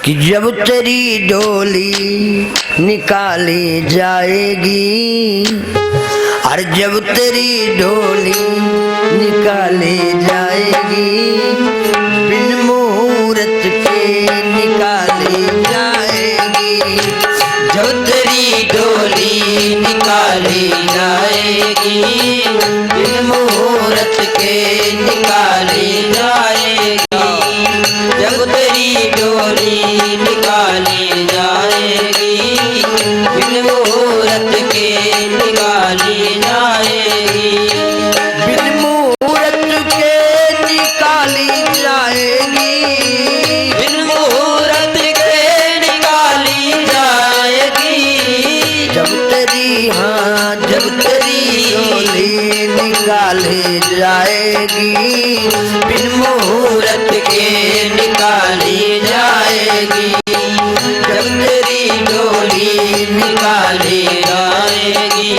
कि जब तेरी डोली निकाली जाएगी, और जब तेरी डोली निकाली जाएगी, बिन मुहूर्त के निकाली जाएगी। जब तेरी डोली निकाली जाएगी, बिन मुहूर्त के निकाली जाएगी। जब तेरी डोली निकाली जाएगी, बिन मुहूर्त के निकाली जाएगी। बिन मुहूर्त के निकाली जाएगी, बिन मुहूर्त के निकाली जाएगी। जब तेरी हाँ जब तेरी डोली निकाली जाएगी, बिन मुहूर्त के निकाली जाएगी। जब तेरी डोली निकाली जाएगी,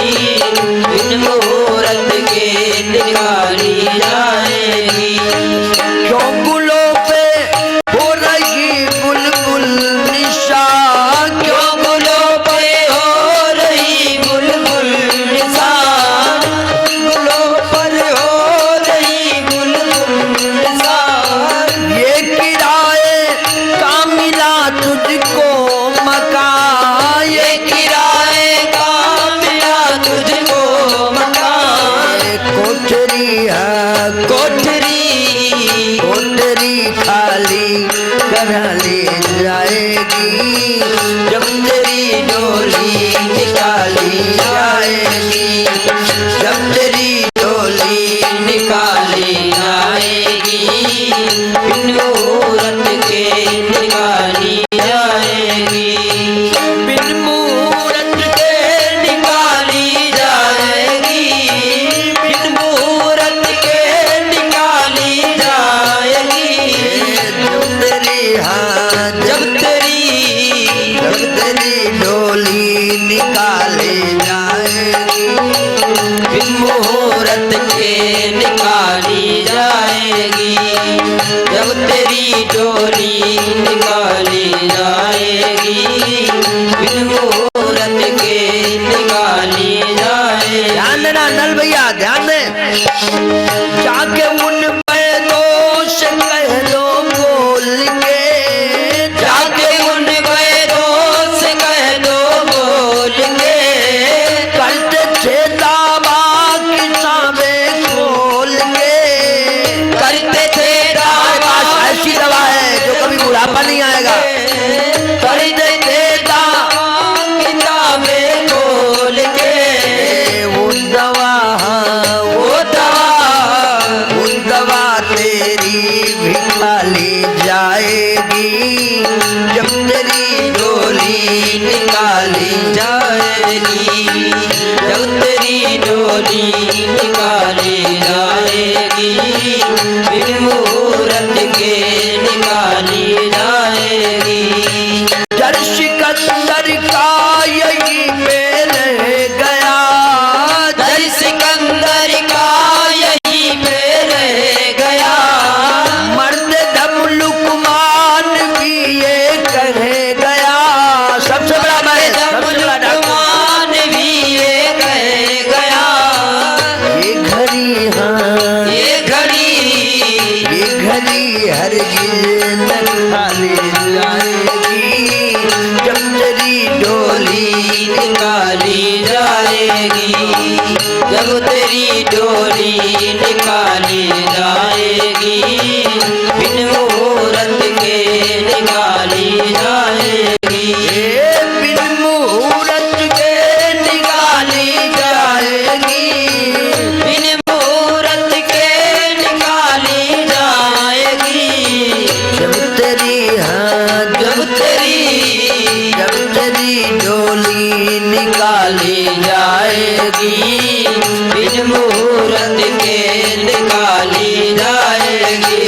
बिन मुहूर्त के निकाली जाएगी। चौगुलों पे हो रही बुलबुल निशा, चौगुलों पे हो रही बुलबुल निशान, चौगुलों पर हो रही बुलबुल निशान। ये किराए का मिला तुझको मकान, ये किराए का मिला तुझको मकान। कोठरी है कोठरी कोठरी खाली करा ले जाएगी, जब तेरी डोली निकाली जाएगी। जब तेरी डोली निकाली जाएगी, बिन मुहूर्त के निकाली जाएगी। बिन मुहूर्त के निकाली जाएगी, बिन मुहूर्त के निकाली जाएगी। जब तेरी हाँ जब तेरी डोली निकाले जाएगी, बिन मुहूर्त के निकाली जाएगी। जब तेरी डोली निकाली जाएगी, बिन मुहूर्त के निकाली जाएगी। ध्यान देना नल भैया, ध्यान दे। जाके उन पैदों से कह दो बोल के, जाके उन पैदों से कह दो बोल के, करते थे दावा किताबें खोल के, करते थे दावा। ऐसी दवा है जो कभी बुढ़ापा नहीं आएगा। करते थे दावा किताबें खोल के, वो दवा वो दवा तेरी भी खाली जाएगी, जब तेरी डोली निकाली जाएगी। जब तेरी डोली निकाली जाएगी, बिन मुहूर्त के निकाली जाएगी। जर सिकंदर का यही मेल गया, दर सिकंदर का यही पे रह गया। मर्द दम लुकमान भी ये कह गया। सबसे बड़ा मैं सबसे बड़ा डॉक्टर। लुकमान भी ये कह गया। ये घड़ी हाँ ये घड़ी हरगिज़ न खाली जाएगी, जब तेरी डोली निकाली जाएगी। जब तेरी डोली निकाली जाएगी, बिन मुहूर्त के निकाली जाएगी। बिन मुहूर्त के निकाली जाएगी, बिन मुहूर्त के निकाली जाएगी। जब तेरी हाँ जब तेरी डोली निकाली जाएगी, बिन मुहूर्त के निकाली जाएगी।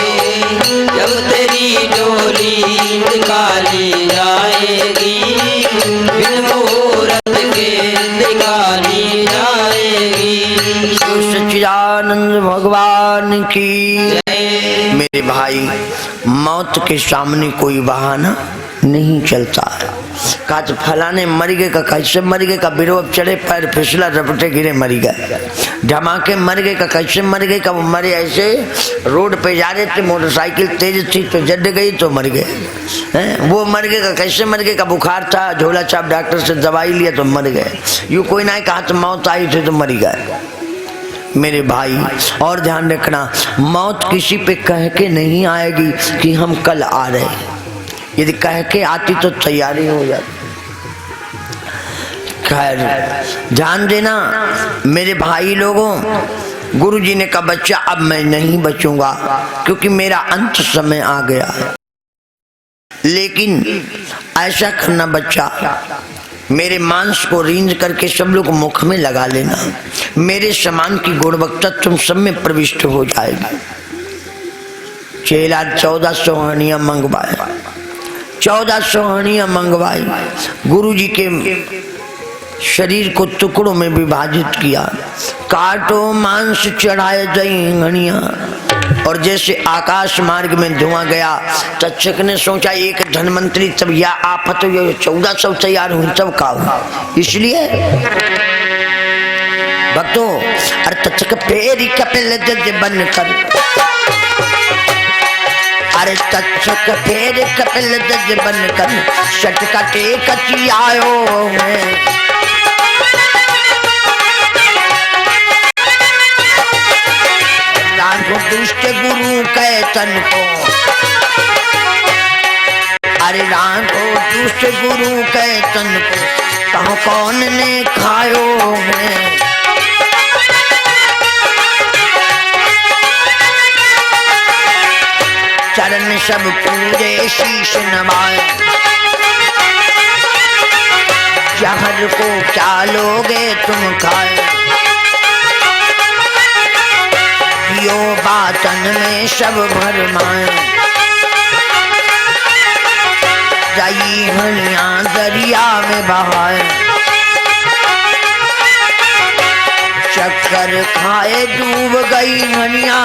जब तेरी डोली निकाली जाएगी, बिन मुहूर्त के निकाली जाएगी। सच्चिदानंद भगवान की जय। मेरे भाई, मौत के सामने कोई बहाना नहीं चलता। कहा तो फलाने मर गए का, कैसे मर गए का, बिरो चढ़े पैर फिसला रपटे गिरे मर गए। धमाके मर गए का, कैसे मर गए का, वो मरे ऐसे रोड पे जा रहे थे, मोटरसाइकिल तेज थी तो जड़ गई तो मर गए हैं। वो मर गए का, कैसे मर गए का, बुखार था, झोला छाप डॉक्टर से दवाई लिया तो मर गए। यूँ कोई ना कहा तो मौत आई थी तो मर गए। मेरे भाई और ध्यान रखना, मौत किसी पे कह के नहीं आएगी कि हम कल आ रहे, यदि कह के आती तो तैयारी हो जाती। खैर ध्यान देना मेरे भाई लोगों, गुरुजी ने कहा बच्चा अब मैं नहीं बचूंगा क्योंकि मेरा अंत समय आ गया है, लेकिन ऐसा करना बच्चा, मेरे मांस को रींझ करके सब लोग मुख में लगा लेना, मेरे समान की गुणवत्ता तुम सब में प्रविष्ट हो जाएगी। चेला 1400 हणियां मंगवाए, 1400 हणियां मंगवाई, गुरुजी के शरीर को टुकड़ों में विभाजित किया, काटो मांस चढ़ाए दई हणियां। और जैसे आकाश मार्ग में धुआं गया, तक्षक ने सोचा एक धनवंतरी तब या आफत 1400 तैयार हुई तब का, इसलिए भक्तों अरे तक्षक पेरी कपिल जज बन कर, अरे तक्षक पेरी कपिल जज बन कर शटका टेक आयो है। दुष्ट गुरु के तन को, अरे राम को दुष्ट गुरु के तन को कहो कौन ने खायो है। चरण सब पूजे शीश नवाए, जहर को क्या लोगे तुम खाए। यो बातन में सब भरमाए, जाई हणियां दरिया में बहाए। चक्कर खाए डूब गई हणियां,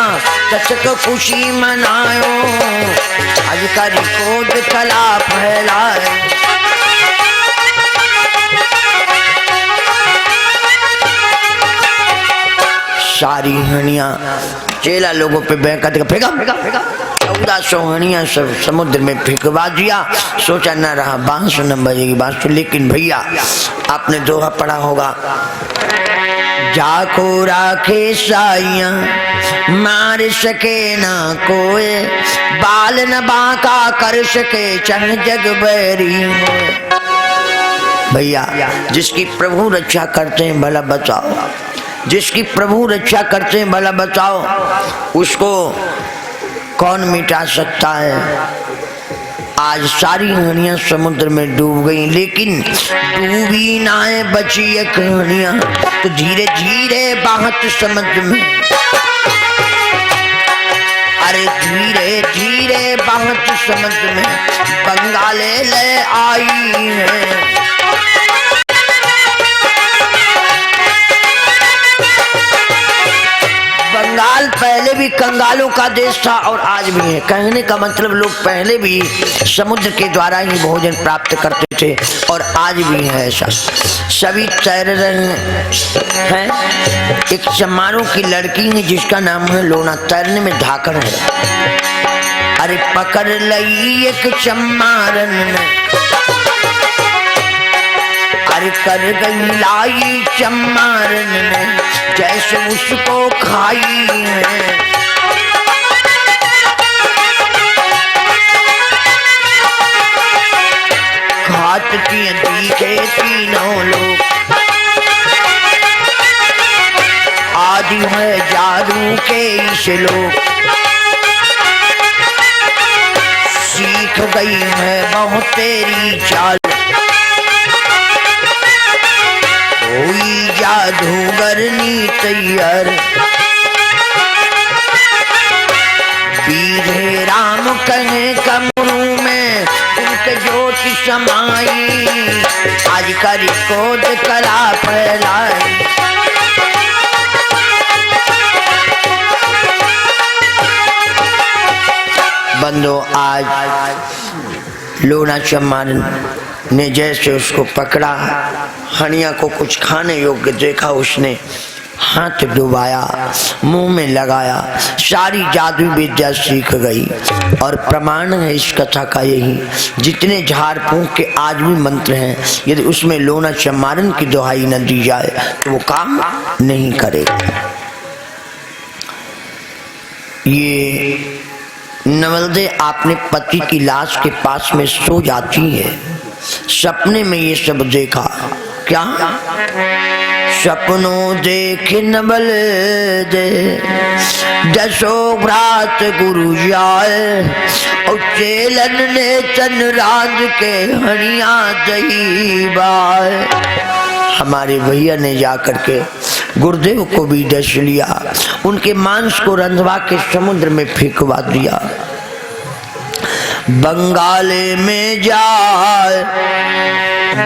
तक्षक खुशी मनायो, आज करी कोड कला फैलाए। सारी हणियां चेला लोगों पे फेंका फेंका फेंका फेंका, 1400 हणियां सब समुद्र में फेंकवा दिया। सोचा न रहा बांस न बजेगी बांस, लेकिन भैया आपने दोहा पढ़ा होगा, जाको राखे साइया मार सके ना कोई, बाल न बांका कर सके चढ़ जग बैरी होए। भैया जिसकी प्रभु रक्षा करते हैं भला बचाओ, जिसकी प्रभु रक्षा करते हैं भला बचाओ, उसको कौन मिटा सकता है। आज सारी हणियां समुद्र में डूब गई, लेकिन डूबी नाए बची एक हणियां, तो धीरे धीरे बहत समुद्र में, अरे धीरे धीरे बहत समुद्र में बंगाले ले आई है। बंगाल पहले भी कंगालों का देश था और आज भी है। कहने का मतलब लोग पहले भी समुद्र के द्वारा ही भोजन प्राप्त करते थे और आज भी है ऐसा। सभी तैर रहे हैं। एक चमारों की लड़की है जिसका नाम है लोना, तैरने में धाकड़ है। अरे पकड़ लई एक चमारन ने, अरे कर गई लाई चमारन ने, जैसे उसको खाई है। घाट की दिखे तीनों लोग, आदि है जादू के इस लोग, सीख गई है बहुत तेरी चाल, कोई जादूगरनी तैयार। बीरे राम कहे कमरू में उनके ज्योति समाई, आज करी कोड कला फैलाई। बंदो आज लोना चमारन ने जैसे उसको पकड़ा, हनिया को कुछ खाने योग्य देखा, उसने हाथ डुबाया, मुंह में लगाया, सारी जादू विद्या सीख गई। और प्रमाण है इस कथा का यही, जितने झाड़ फूंक के आज भी मंत्र हैं, यदि उसमें लोना चमारन की दुहाई न दी जाए तो वो काम नहीं करेगा। ये नवलदे अपने पति की लाश के पास में सो जाती है, सपने में ये सब देखा। क्या सपनों देखे नवल दे, दसो भ्रात गुरु जाए, और चेलन ने तन राज के हनिया दही बाय। हमारे भैया ने जाकर के गुरुदेव को भी डस लिया, उनके मांस को रंधवा के समुद्र में फेंकवा दिया। बंगाले में जाए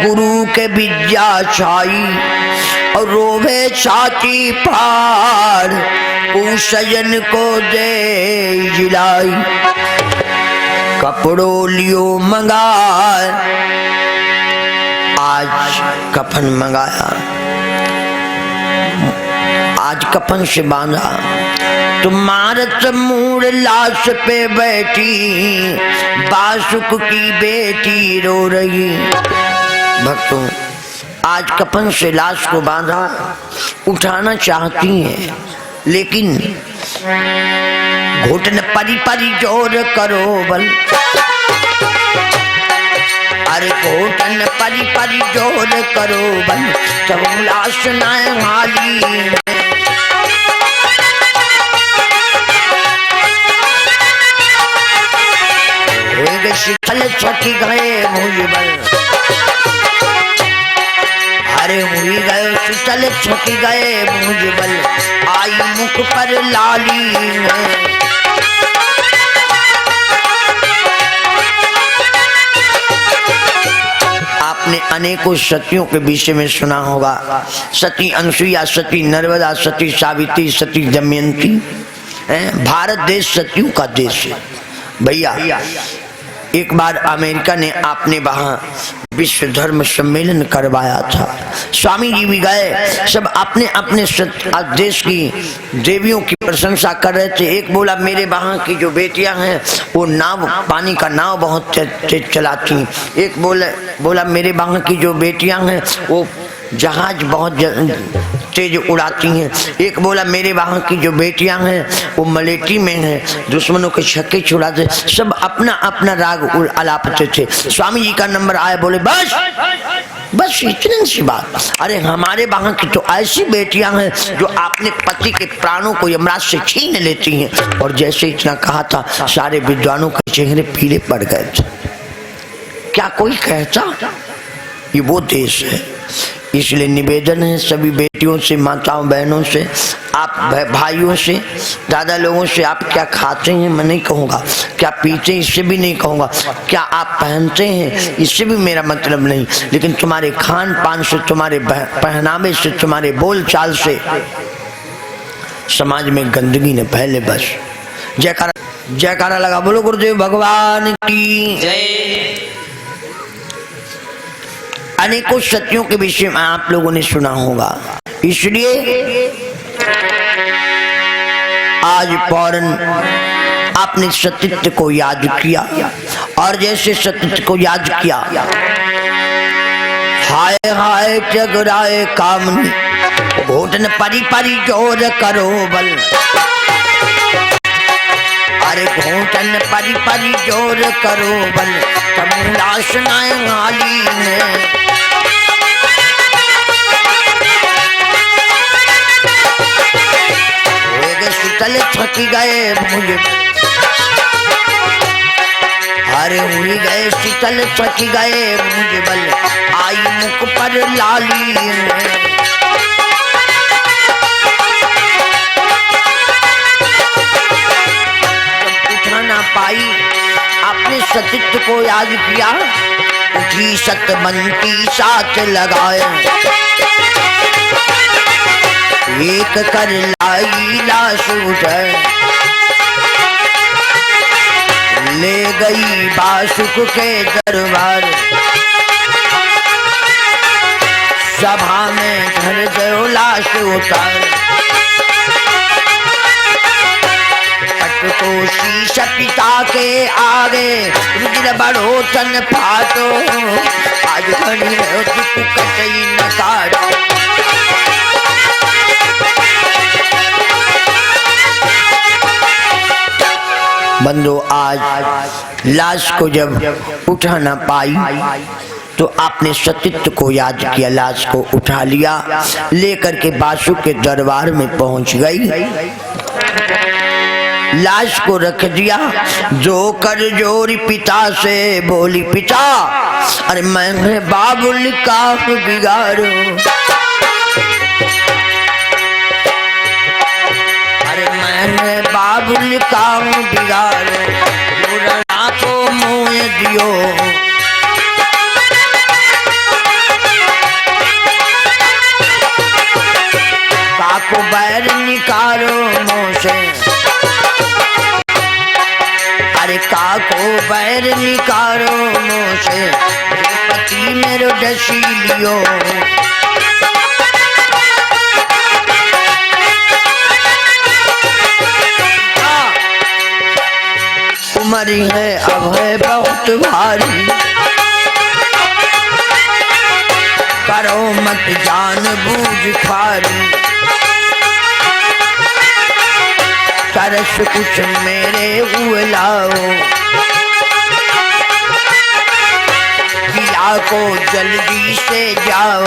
गुरु के विद्या छाई, और रोवे छाती पार, सजन को दे जिलाई। कपड़ों लियो मंगाए, आज कफन मंगाया, आज कफन से बांधा। तुम्हारत मूड लाश पे बैठी, बासुक की बेटी रो रही। भक्तों, आज कफन से लाश को बांधा, उठाना चाहती हैं, लेकिन घुटन परी परी जोर करो बल। अरे घुटन परी परी जोर करो बल, तब लाश न हाली। शीतल छठी गए मुझबल, अरे हुई गए शीतल छठी गए मुझबल, आई मुख पर लाली। आपने अनेकों सतियों के विषय में सुना होगा, सती अनसुईया, सती नर्मदा, सती सावित्री, सती दमयंती। भारत देश सतियों का देश है भैया। एक बार अमेरिका ने आपने वहां विश्व धर्म सम्मेलन करवाया था, स्वामी जी भी गए, सब अपने अपने देश की देवियों की प्रशंसा कर रहे थे। एक बोला मेरे वहां की जो बेटियां हैं वो नाव, पानी का नाव बहुत तेज चलाती। एक बोला मेरे वहां की जो बेटियां हैं वो जहाज बहुत तेज उड़ाती हैं। एक बोला मेरे वहां की जो बेटियां हैं वो मलेटी में हैं, दुश्मनों के छक्के छुड़ाते। सब अपना अपना राग अलापते थे। स्वामी जी का नंबर आया, बोले बस बस इतनी सी बात। अरे हमारे वहां की तो ऐसी बेटियां हैं जो अपने पति के प्राणों को यमराज से छीन लेती हैं। और जैसे इतना कहा था, सारे विद्वानों के चेहरे पीले पड़ गए थे। क्या कोई कहता? ये वो देश है। इसलिए निवेदन है सभी बेटियों से, माताओं बहनों से, आप भाइयों से, दादा लोगों से, आप क्या खाते हैं मैं नहीं कहूँगा, क्या पीते हैं इससे भी नहीं कहूँगा, क्या आप पहनते हैं इससे भी मेरा मतलब नहीं, लेकिन तुम्हारे खान पान से, तुम्हारे पहनावे से, तुम्हारे बोल चाल से समाज में गंदगी न फैले। बस जयकारा लगा बोलो गुरुदेव भगवान की जय। अनेकों सत्यों के विषय में आप लोगों ने सुना होगा, इसलिए आज फौरन आपने सत्य को याद किया। और जैसे सत्य को याद किया, हाय हाय जगराए कामनी, घोटन परी परी जोर करो बल। अरे घोटन परी परी जोर करो बल, तब लाश न हाली में। शीतल छकी गए मुझे, अरे हुई गए शीतल छकी गए मुझे बल, आई मुख पर लाली में। उठा ना पाई, अपने सतित्व को याद किया, उठी सतमंती साथ लगाए, एक कर लाई लाश उठे, ले गई बासुक के दरबार। सभा में धर दो लाश उतार। पट को शीश पिता के आगे रुद्र बढ़ो तन फाटो। आज घड़ी रहो दुख कटई न काटो। बंदो आज लाश को जब उठा न पाई तो आपने सतीत्व को याद किया, लाश को उठा लिया, लेकर के बासु के दरबार में पहुंच गई। लाश को रख दिया। जो कर जोरी पिता से बोली, पिता अरे मैंने बाबुल का बिगाड़ो। अरे मैंने बाबुल का बिगाड़ो, बुरा को मुँह दियो। काको बैर निकालो मुँह से। अरे काको बैर निकालो मुँह से, पति मेरो डसी लियो। उमरी है अब है बहुत भारी, करो मत जान बूझ खारी। तरस कुछ मेरे हुए लाओ, किया को जल्दी से जाओ।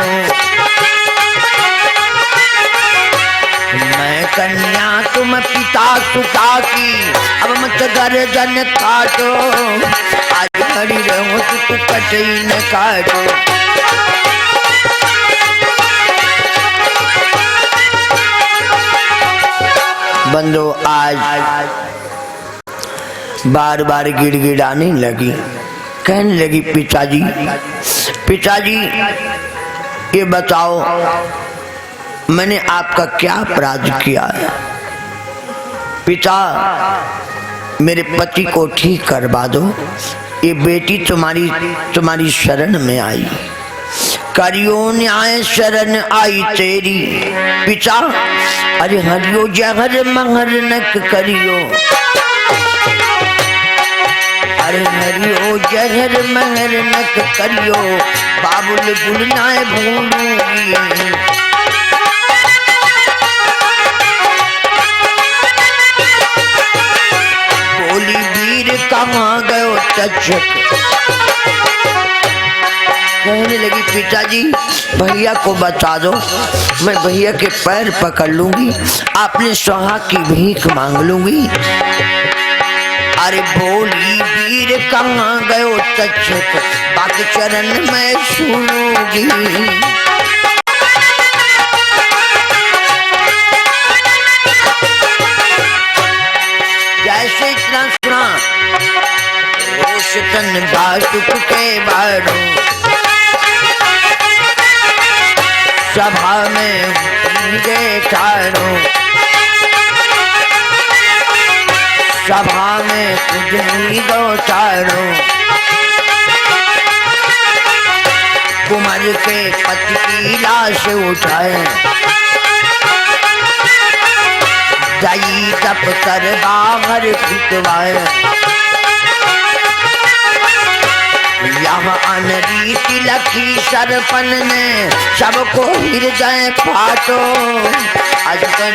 मैं कन्या तुम पिता सुता की, अब मत गर्दन काटो। आज घड़ी रहो तू कटई न काटो। बंदो आज बार बार गिड़गिड़ाने लगी, कहने लगी पिताजी पिताजी ये बताओ मैंने आपका क्या अपराध किया है। पिता मेरे पति को ठीक करवा दो, ये बेटी तुम्हारी शरण में आई। करियो न्याय शरण आई तेरी। पिता अरे हरियो जहर महर नक करियो। अरे हरियो जहर महर नक करियो, बाबुल गुलनाए भूलूंगी। बोली वीर कहाँ गयो तक्षक। कहने लगी पिताजी भैया को बता दो, मैं भैया के पैर पकड़ लूंगी, आपने सुहा की भीख मांग लूंगी। अरे बोली वीर कहाँ गयो तक्षक, बाकी चरण में सुनूंगी। जैसे इतना सुना रोशतन बासुक के बारू। सभा में गए चारों, सभा में कुछ दो चारों। कुमार के पति की लाश उठाए, दई दफ्तर बाहर फिकवाए। यहाँ अनरी तिलकी सरपन ने सबको हृदय फाटो। अजगन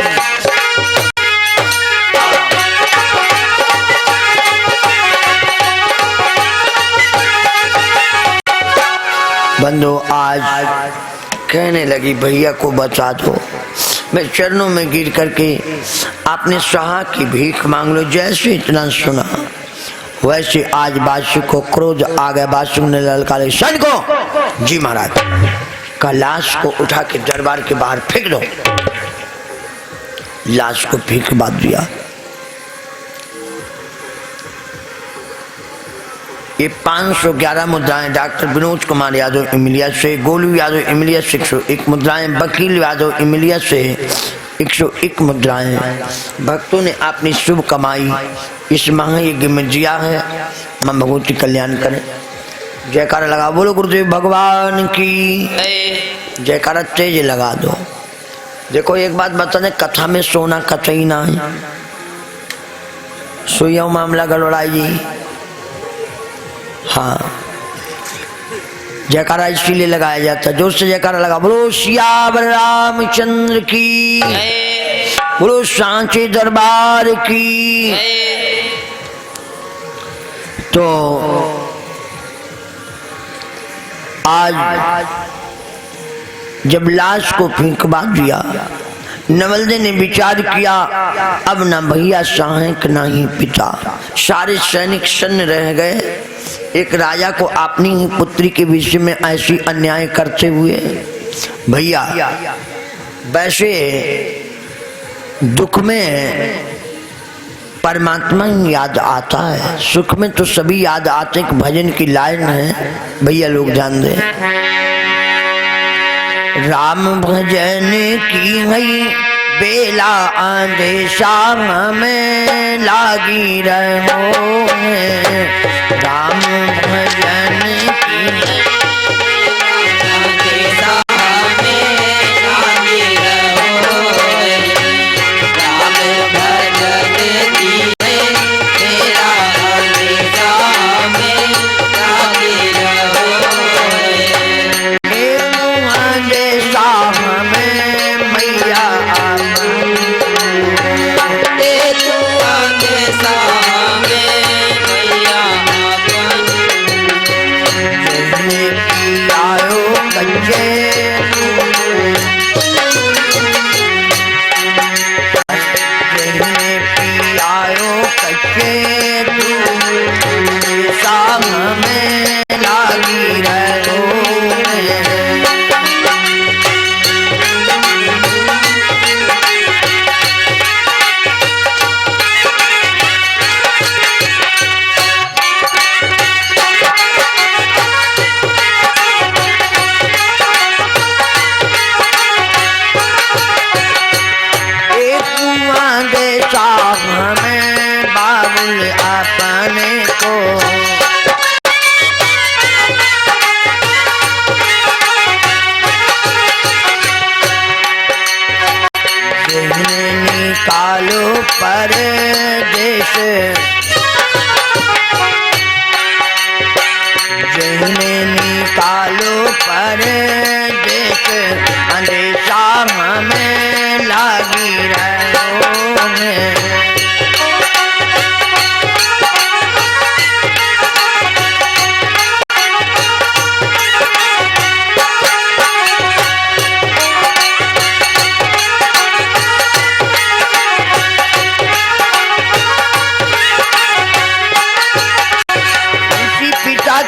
बंदो आज कहने लगी भैया को बचा दो, मैं चरणों में गिर करके आपने सुहा की भीख मांग लो। जैसे इतना सुना वैसे आज बासु को क्रोध आ गया। बासु ने ललकारे सन को, जी महाराज का लाश को उठा के दरबार के बाहर फेंक दो। लाश को फेंक बांध दिया। ये 511 मुद्राएं डॉक्टर विनोद कुमार यादव इमिलिया से, गोलू यादव इमिलिया से 101 मुद्राएं, वकील यादव इमिलिया से 101 मुद्राएं भक्तों ने अपनी शुभ कमाई इस महायज्ञ में दिया है। मां भगवती कल्याण करें। जयकारा लगा बोलो गुरुदेव भगवान की, जयकारा तेज लगा दो। देखो एक बात बता दें, कथा में सोना कतई ना है, सोया मामला गड़बड़ाई जी। हाँ, जयकारा इसीलिए लगाया जाता है, जोर से जयकारा लगा बोलो सियावर रामचंद्र की, बोलो सांचे दरबार की। तो आज जब लाश को फेंकवा दिया, नवलदे ने विचार किया अब ना भैया सहायक ना ही पिता, सारे सैनिक सन्न रह गए। एक राजा को अपनी ही पुत्री के विषय में ऐसी अन्याय करते हुए, भैया वैसे दुख में परमात्मा ही याद आता है, सुख में तो सभी याद आते। कि भजन की लाइन है भैया लोग जान दे, राम भजन की है बेला आदेशा में लागी रहो, राम भजन की आदेशा में लागी रहो, राम भजन की बेला आदेशा में लागी रहो, परदेश जहने निकालो परदेश, अंदेशा हमें लागी रहो में।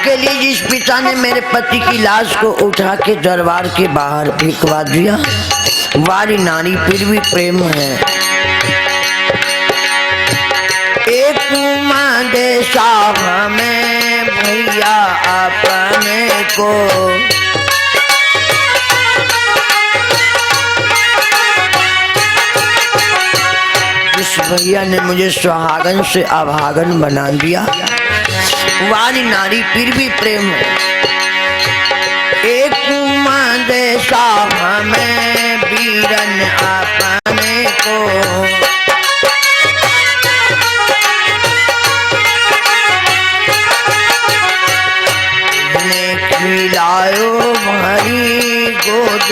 के लिए जिस पिता ने मेरे पति की लाश को उठा के दरबार के बाहर फेंकवा दिया, वारी नारी फिर भी प्रेम है। एक देशा हमें भैया अपने को, जिस भैया ने मुझे सुहागन से अभागन बना दिया, वाली नारी फिर भी प्रेम है। एक देशा हमें वीरन अपने को, ने खिलायो भरी गोद,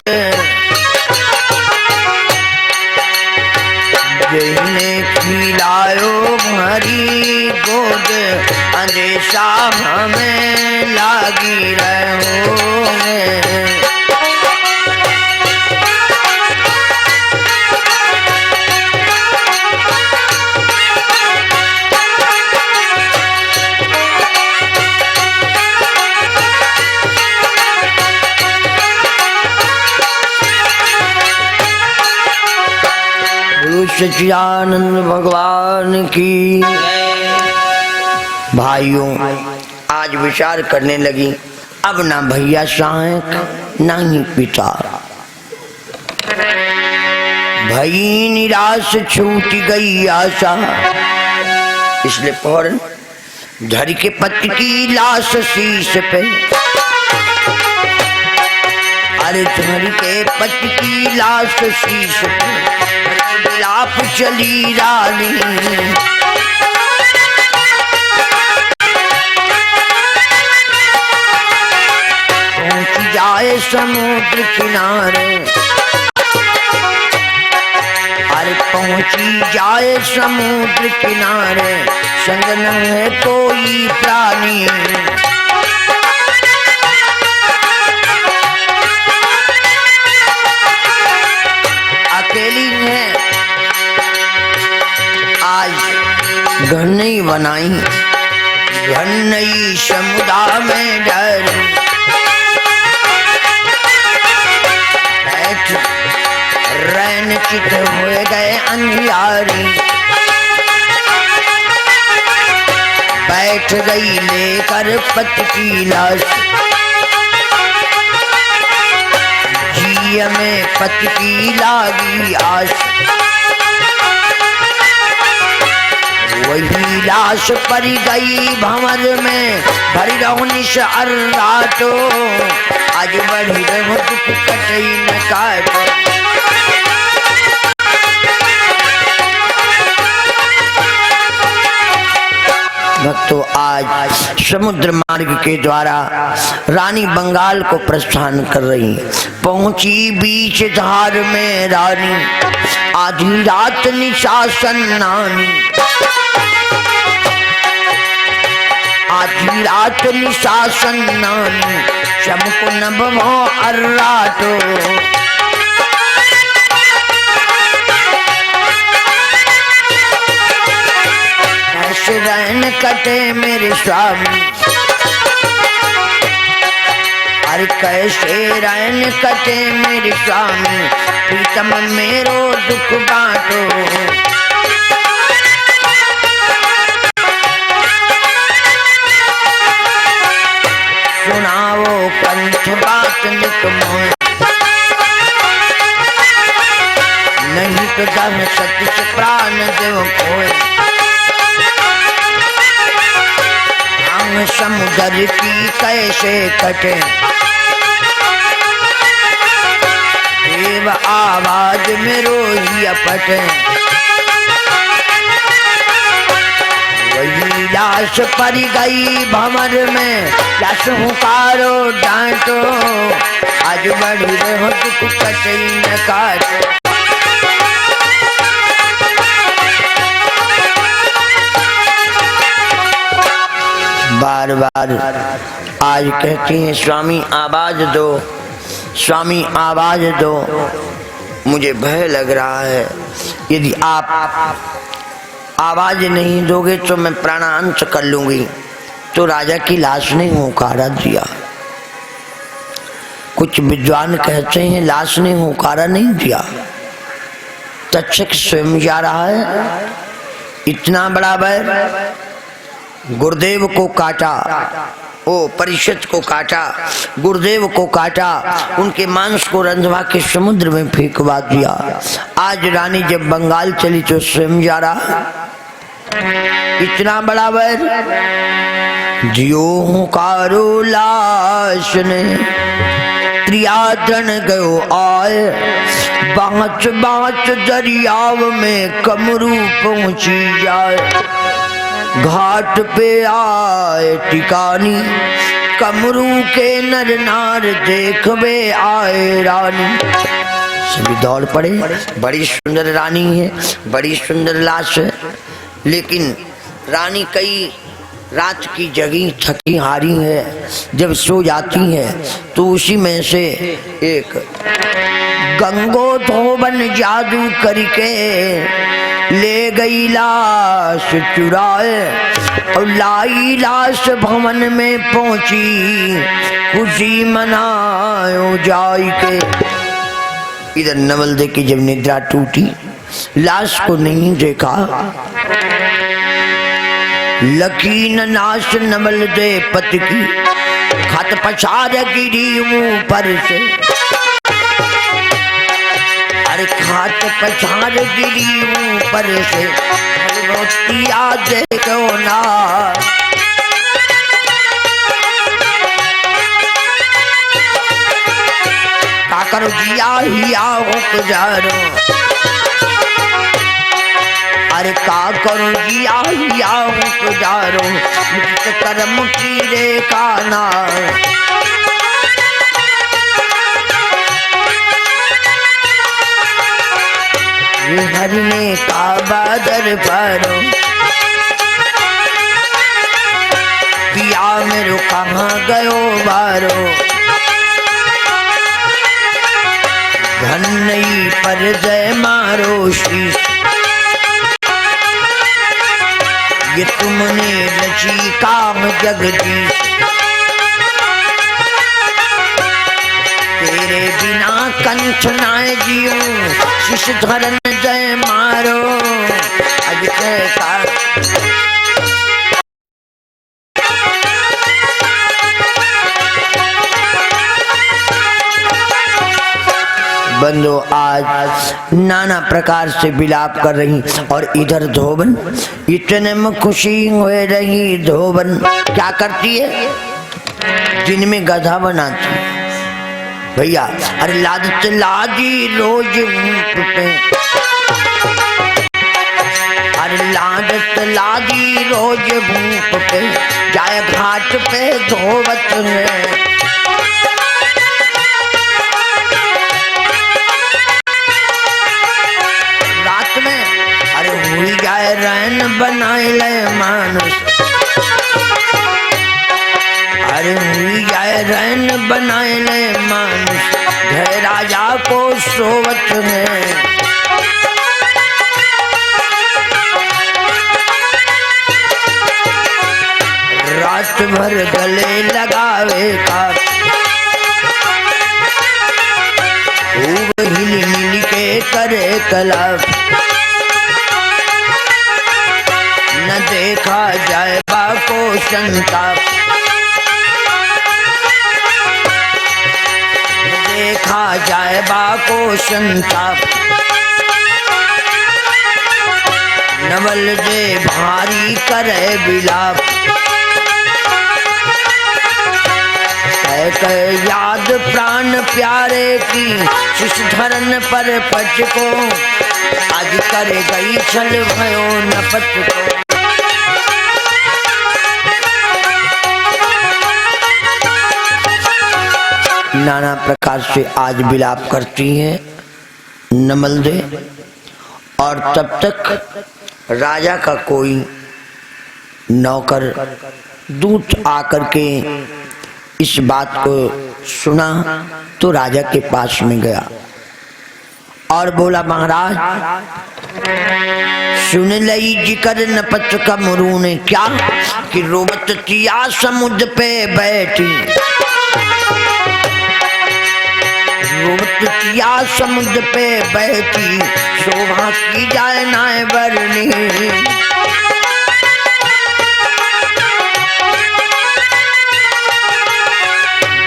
जिसने खिलायो भरी गोद, अंदेशा हमें लागी रहो में। सच्चिदानंद भगवान की। भाइयों आज विचार करने लगी, अब ना भैया सहायक ना ही पिता। भई निराश छूट गई आशा, इसलिए फौरन धर के पति की लाश शीश पे, अरे धर के पति की लाश शीश पे विलाप चली रानी। पहुंच जाए समुद्र किनारे, अरे पहुंची जाए समुद्र किनारे, संग न है कोई प्राणी। अकेली है, आज घर नहीं बनाई, घर नहीं समुदाय में डर। रैन चित हुए गए अंधियारी, बैठ गई लेकर पति की लाश, जिय में पति की लागी आश। वही लाश पर गई भंवर में, भरी रहो निश अर्रातो, आज बढ़ी रहो दुख कटई न काटो। भक्तों, आज समुद्र मार्ग के द्वारा रानी बंगाल को प्रस्थान कर रही। पहुंची बीच धार में रानी, आधी रात निशासन नानी, आधी रात निशासन नानी, चमको नभो अर्राटो। रैन कटे मेरे स्वामी, अरे कैसे रैन कटे मेरे स्वामी, प्रीतम मेरो दुख बांटो। सुनाओ कंठ बात नित मोह, नहीं तो दम सत्य से प्राण देव खोए। समुद्र की कैसे कटे, देव आवाज में रोई अपटे। वही लाश पर गई भंवर में, लाश हुकारो डांटो, आज बढ़ी रहो दुख कटई न काटो। बार बार आज कहती हैं, स्वामी आवाज दो, स्वामी आवाज दो, मुझे भय लग रहा है। यदि आप आवाज नहीं दोगे तो मैं प्राणांत कर लूंगी। तो राजा की लाश ने हुंकारा दिया। कुछ विद्वान कहते हैं लाश ने हुंकारा नहीं दिया, तक्षक स्वयं जा रहा है। इतना बड़ा बैर गुरुदेव को काटा, ओ परिषद को काटा, गुरुदेव को काटा, उनके मांस को रंधवा के समुद्र में फेंकवा दिया। आज रानी जब बंगाल चली तो स्वयं जा रहा। इतना बड़ा बैर जियो हुंकारो लाश ने, त्रियादन गयो आए, बाँच बाँच दरियाव में कमरू पहुंची जाए। घाट पे आए टिकानी, कमरू के नर नार देखवे आए रानी। सभी दौड़ पड़े। बड़ी सुंदर रानी है, बड़ी सुंदर लाश है, लेकिन रानी कई रात की जगी थकी हारी है। जब सो जाती है तो उसी में से एक गंगो धोबन जादू करके ले गई लाश चुराए, और लाई लाश भवन में पहुंची, खुशी मनायो जाई के। इधर नवल दे की जब निद्रा टूटी, लाश को नहीं देखा, लकीन नाश नवल दे पत की खत पछाड़ गिरी ऊपर से। अरे खाट पछाड़ गिरी ऊपर से रोटिया देखो ना। का करो जिया हिया हो गुजारो। अरे का करो जिया हिया हो गुजारो कर्म की रेखा ना। हरने का बादर पारो पिया मेरो कहाँ गयो बारो। धन नहीं पर जय मारो शीश ये तुमने रची काम जगदीश। तेरे बिना कंठ नाय जियो शिष धरन जय मारो। अज का बंदो आज नाना प्रकार से विलाप कर रही और इधर धोबन इतने में खुशी हो रही। धोबन क्या करती है जिनमें गधा बनाती भैया। अरे लादत लादी रोज पे अरे लादत लादी रोज भूप पे जाए घाट पे धोबत है। हुई जाए रैन बनाए ले मानुष। अरे हुई जाए रैन बनाए ले मानुष जय राजा को सोवत में। रात भर गले लगावे का खूब हिल मिल के करे कलाप। न देखा जाए बाको संताप न देखा जाए बाको संताप। नवल जे भारी करे विलाप कह याद प्राण प्यारे की शिष धरन पर पट को। आज करे गई छल भयो न पट को। नाना प्रकार से आज विलाप करती हैं नमल दे। और तब तक राजा का कोई नौकर दूत आकर के इस बात को सुना तो राजा के पास में गया और बोला महाराज सुन लई जिकर नपत का मुरू ने क्या कि रोबत किया समुद्र पे बैठी। रोबत किया समुद्र पे बैठी शोभा की जाए नाय बरनी।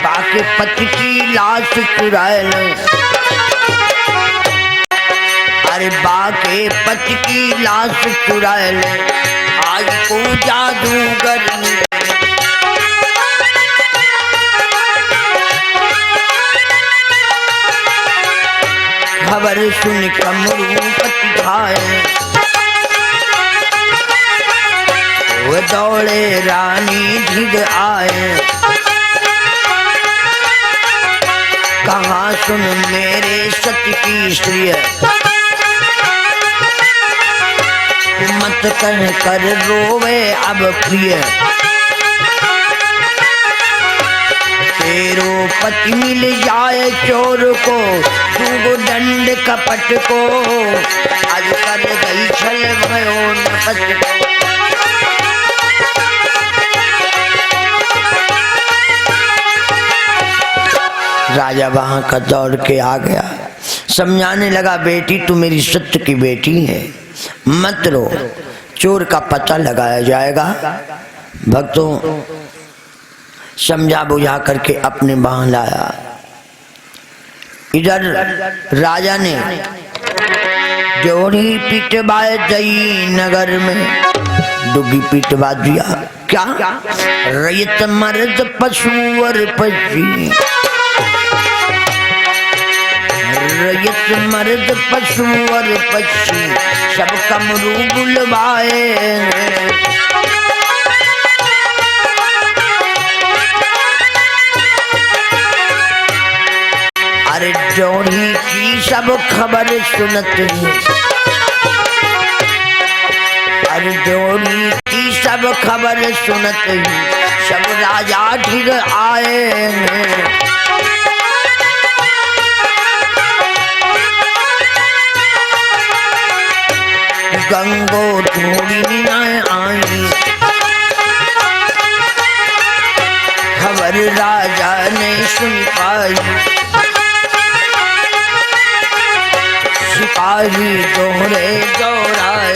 बाके पति की लाश चुराए ले। अरे बाके पति की लाश चुराए ले आज को जादूगर ने। खबर सुन कमरू पति खाए वो दौड़े रानी धिग आए। कहाँ सुन मेरे सत्य की स्त्री मत कह कर रोवे अब प्रिय। तेरो पति मिल जाए चोर को तू दंड कपट को। आज कर गई छल भयो नपट को। राजा वहां का दौड़ के आ गया समझाने लगा बेटी तू मेरी सत्य की बेटी है मत रो। चोर का पता लगाया जाएगा। भक्तों समझा बुझा करके अपने वहां लाया। इधर राजा ने जोड़ी पिटवाए जई नगर में, दुगी पिटवा दिया। क्या रैयत मर्द पशु और पक्षी, रैयत मर्द पशु और पक्षी सब कमरू बुलवाए। अरे जोड़ी की सब खबर सुनत ही, अरे जोड़ी की सब खबर सुनत ही सब राजा ठीक आए। गंगो धोड़ी आई खबर राजा ने सुन पाई, सिपाही दोहरे दौड़ाए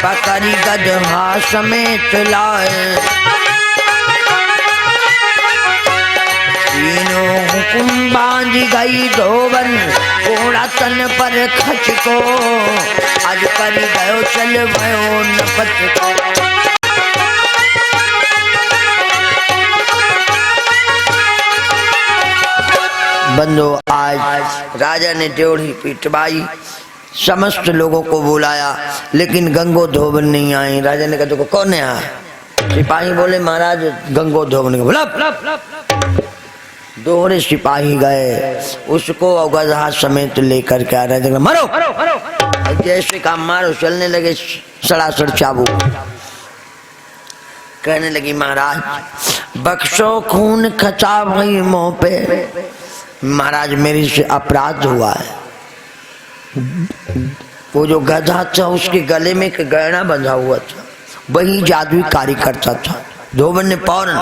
पकड़ी गदहा समेत लाए। तीनों हुकुम बांध गई धोबन घोड़ा तन पर खच को, आज कर गयो चल भयो नपच को। बंदो आज राजा ने ड्योढ़ी पिटवाई, समस्त लोगों को बुलाया, लेकिन गंगो धोबन नहीं आई। राजा ने कहा देखो कौन है आया? सिपाही बोले महाराज गंगो धोबन को बोला। दोहरे सिपाही गए, उसको गदहा समेत लेकर के आ रहे, मारो जैसे काम मारो, चलने लगे सड़ासड़ चाबू। कहने लगी महाराज बख्शो खून खचा भई मुंह पे, महाराज मेरे से अपराध हुआ है। वो जो गधा था उसके गले में एक गहना बंधा हुआ था, वही जादुई कार्य करता था। धोबन ने फौरन